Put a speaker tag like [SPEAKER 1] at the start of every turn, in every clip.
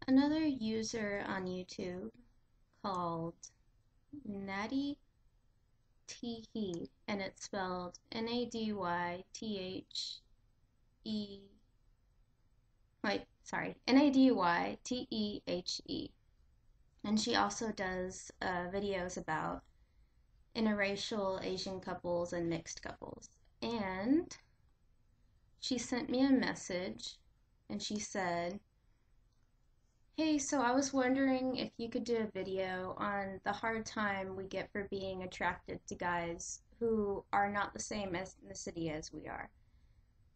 [SPEAKER 1] Another user on YouTube called Natty Tehe, and it's spelled Nadythe, Nadythe. And she also does videos about interracial Asian couples and mixed couples. And she sent me a message and she said, "Hey, so I was wondering if you could do a video on the hard time we get for being attracted to guys who are not the same ethnicity as we are.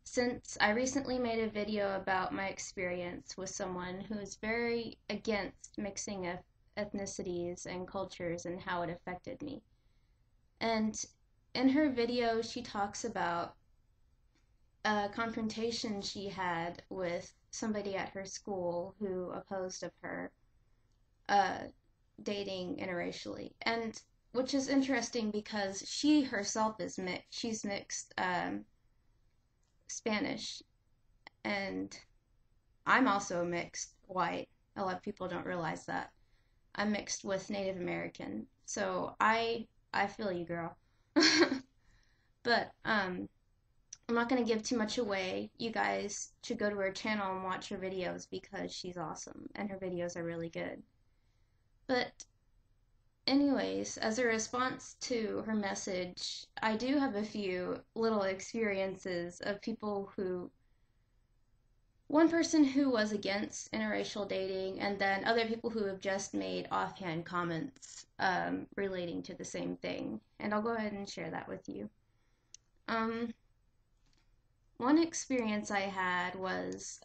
[SPEAKER 1] Since I recently made a video about my experience with someone who is very against mixing of ethnicities and cultures and how it affected me." And in her video, she talks about a confrontation she had with somebody at her school who opposed of her uh, dating interracially, and which is interesting because she herself is mixed. She's mixed Spanish, and I'm also mixed white. A lot of people don't realize that. I'm mixed with Native American, so I feel you, girl. But I'm not going to give too much away. You guys should go to her channel and watch her videos because she's awesome and her videos are really good. But anyways, as a response to her message, I do have a few little experiences of people who, one person who was against interracial dating, and then other people who have just made offhand comments relating to the same thing. And I'll go ahead and share that with you. One experience I had was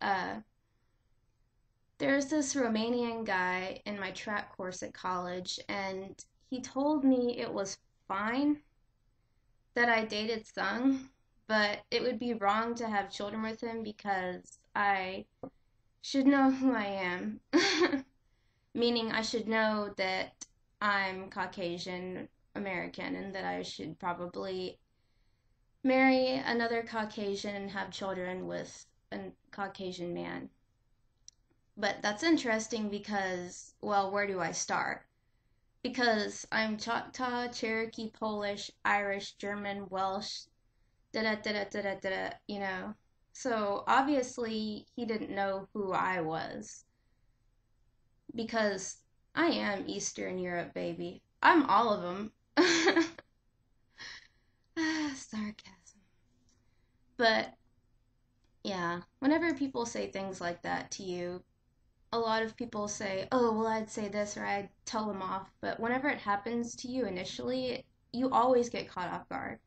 [SPEAKER 1] there's this Romanian guy in my track course at college, and he told me it was fine that I dated Sung, but it would be wrong to have children with him because I should know who I am. Meaning I should know that I'm Caucasian American and that I should probably marry another Caucasian and have children with a Caucasian man. But that's interesting because, well, where do I start? Because I'm Choctaw, Cherokee, Polish, Irish, German, Welsh, da da da da da da da, you know. So obviously he didn't know who I was because I am Eastern Europe, baby. I'm all of them. Sarcasm. But yeah, whenever people say things like that to you, a lot of people say, "Oh, well, I'd say this," or "I'd tell them off." But whenever it happens to you initially, you always get caught off guard.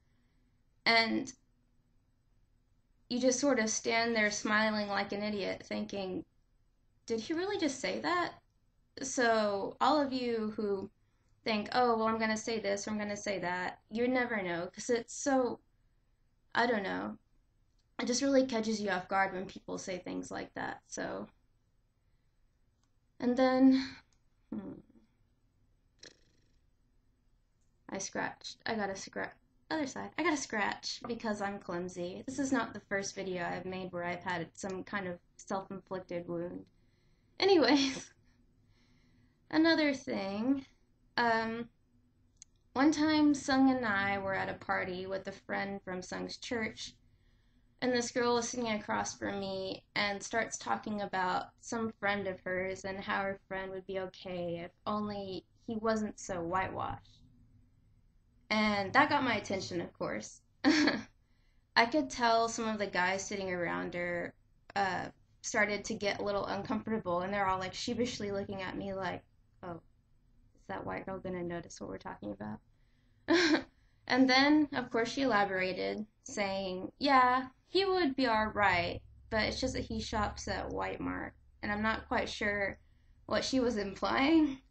[SPEAKER 1] And you just sort of stand there smiling like an idiot, thinking, "Did he really just say that?" So, all of you who think, "Oh, well, I'm going to say this or I'm going to say that," you never know because it's so, I don't know. It just really catches you off guard when people say things like that. So, and then I got a scratch. Other side. I got a scratch because I'm clumsy. This is not the first video I've made where I've had some kind of self-inflicted wound. Anyways, another thing. One time Sung and I were at a party with a friend from Sung's church, and this girl is sitting across from me and starts talking about some friend of hers and how her friend would be okay if only he wasn't so whitewashed. And that got my attention, of course. I could tell some of the guys sitting around her started to get a little uncomfortable, and they're all like sheepishly looking at me like, "Oh, is that white girl gonna notice what we're talking about?" And then, of course, she elaborated, saying, "Yeah, he would be alright, but it's just that he shops at White Mart." And I'm not quite sure what she was implying,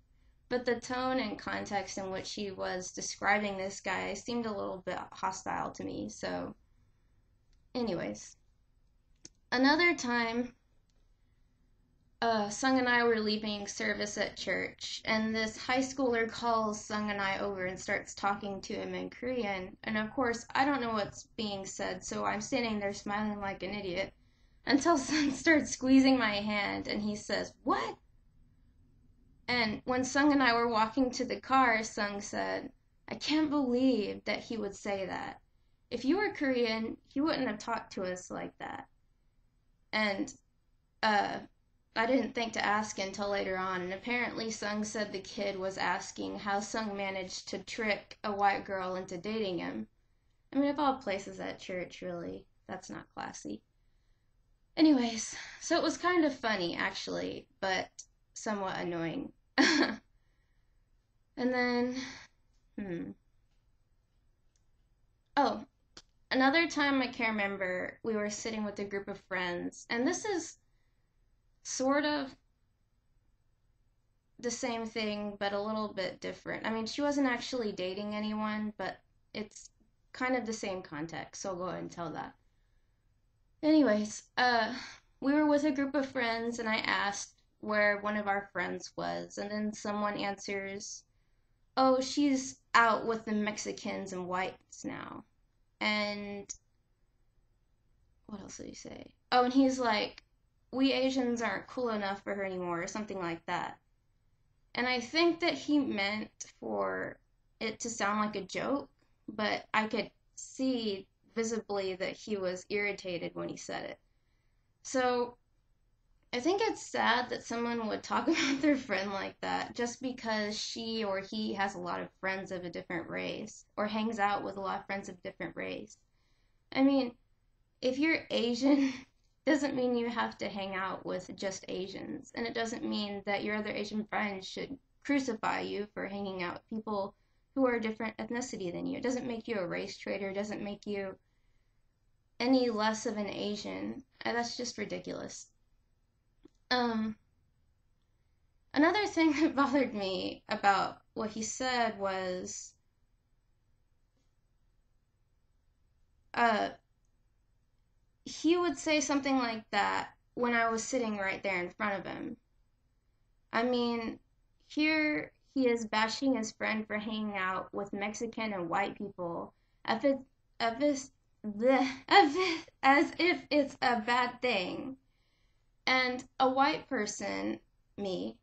[SPEAKER 1] but the tone and context in which she was describing this guy seemed a little bit hostile to me. So, anyways, another time, Sung and I were leaving service at church, and this high schooler calls Sung and I over and starts talking to him in Korean. And of course, I don't know what's being said, so I'm standing there smiling like an idiot until Sung starts squeezing my hand and he says, "What? And when Sung and I were walking to the car, Sung said, I can't believe that he would say that. If you were Korean, he wouldn't have talked to us like that. And uh, I didn't think to ask until later on, and apparently Sung said the kid was asking how Sung managed to trick a white girl into dating him. I mean, of all places at church, really, that's not classy. Anyways, so it was kind of funny, actually, but somewhat annoying. And then, hmm. Oh, another time I can remember, we were sitting with a group of friends, and this is sort of the same thing, but a little bit different. I mean, she wasn't actually dating anyone, but it's kind of the same context, so I'll go ahead and tell that. Anyways, we were with a group of friends, and I asked where one of our friends was, and then someone answers, oh, she's out with the Mexicans and whites now. And what else did he say? Oh, and he's like, we Asians aren't cool enough for her anymore, or something like that. And I think that he meant for it to sound like a joke, but I could see visibly that he was irritated when he said it. So I think it's sad that someone would talk about their friend like that just because she or he has a lot of friends of a different race or hangs out with a lot of friends of different race. I mean, if you're Asian, doesn't mean you have to hang out with just Asians, and it doesn't mean that your other Asian friends should crucify you for hanging out with people who are a different ethnicity than you. It doesn't make you a race traitor, it doesn't make you any less of an Asian. That's just ridiculous. Um, Another thing that bothered me about what he said was uh, he would say something like that when I was sitting right there in front of him. I mean, here he is bashing his friend for hanging out with Mexican and white people as if, as as if it's a bad thing. And a white person, me,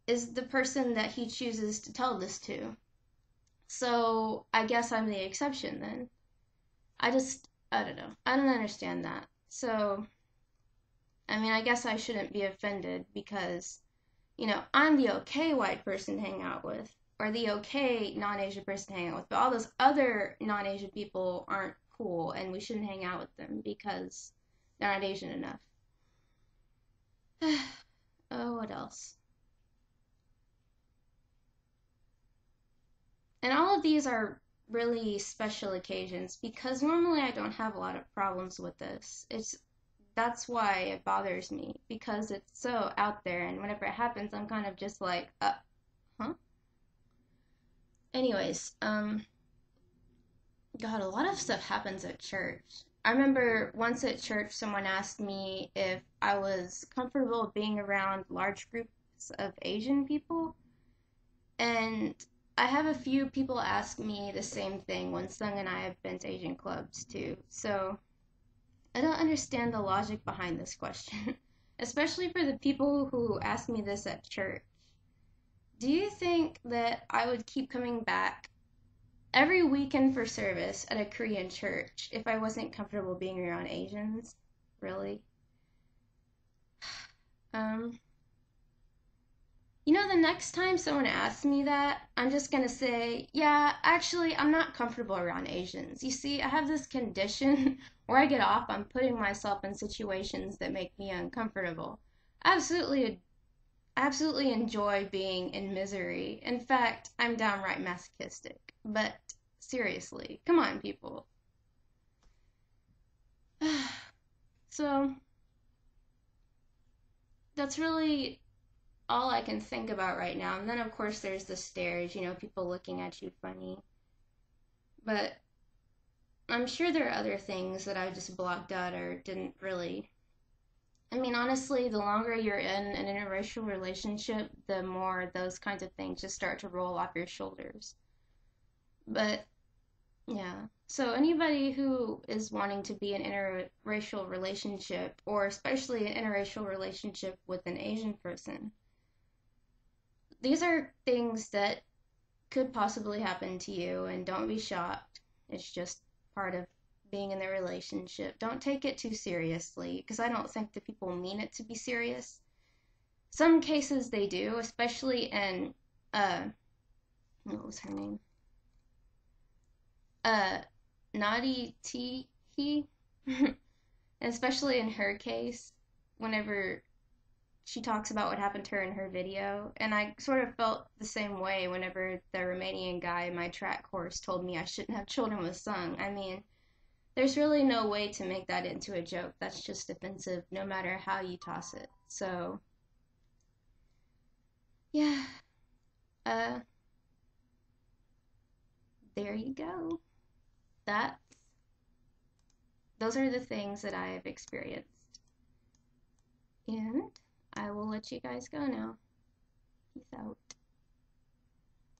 [SPEAKER 1] is the person that he chooses to tell this to. So I guess I'm the exception then. I don't know. I don't understand that. So, I mean, I guess I shouldn't be offended because, I'm the okay white person to hang out with, or the okay non-Asian person to hang out with, but all those other non-Asian people aren't cool, and we shouldn't hang out with them because they're not Asian enough. Oh, what else? And all of these are really special occasions because normally I don't have a lot of problems with this. That's why it bothers me because it's so out there, and whenever it happens I'm kind of just like, huh? Anyways, God, a lot of stuff happens at church. I remember once at church someone asked me if I was comfortable being around large groups of Asian people, and I have a few people ask me the same thing when Sung and I have been to Asian clubs too. So I don't understand the logic behind this question, especially for the people who ask me this at church. Do you think that I would keep coming back every weekend for service at a Korean church if I wasn't comfortable being around Asians? Really? Um, the next time someone asks me that, I'm just gonna say, yeah, actually, I'm not comfortable around Asians. You see, I have this condition where I get off on putting myself in situations that make me uncomfortable. Absolutely, absolutely enjoy being in misery. In fact, I'm downright masochistic. But seriously, come on, people. So, that's really all I can think about right now. And then, of course, there's the stares, people looking at you funny. But I'm sure there are other things that I just blocked out or didn't really. I mean, honestly, the longer you're in an interracial relationship, the more those kinds of things just start to roll off your shoulders. But, yeah. So, anybody who is wanting to be in an interracial relationship, or especially an interracial relationship with an Asian person, these are things that could possibly happen to you, and don't be shocked. It's just part of being in the relationship. Don't take it too seriously, because I don't think that people mean it to be serious. Some cases they do, especially in, what was her name? Uh, Nadi Teehee. Especially in her case, whenever she talks about what happened to her in her video. And I sort of felt the same way whenever the Romanian guy in my track course told me I shouldn't have children with Sung. I mean, there's really no way to make that into a joke. That's just offensive no matter how you toss it. So, yeah, uh, there you go. That's, those are the things that I have experienced. And I will let you guys go now.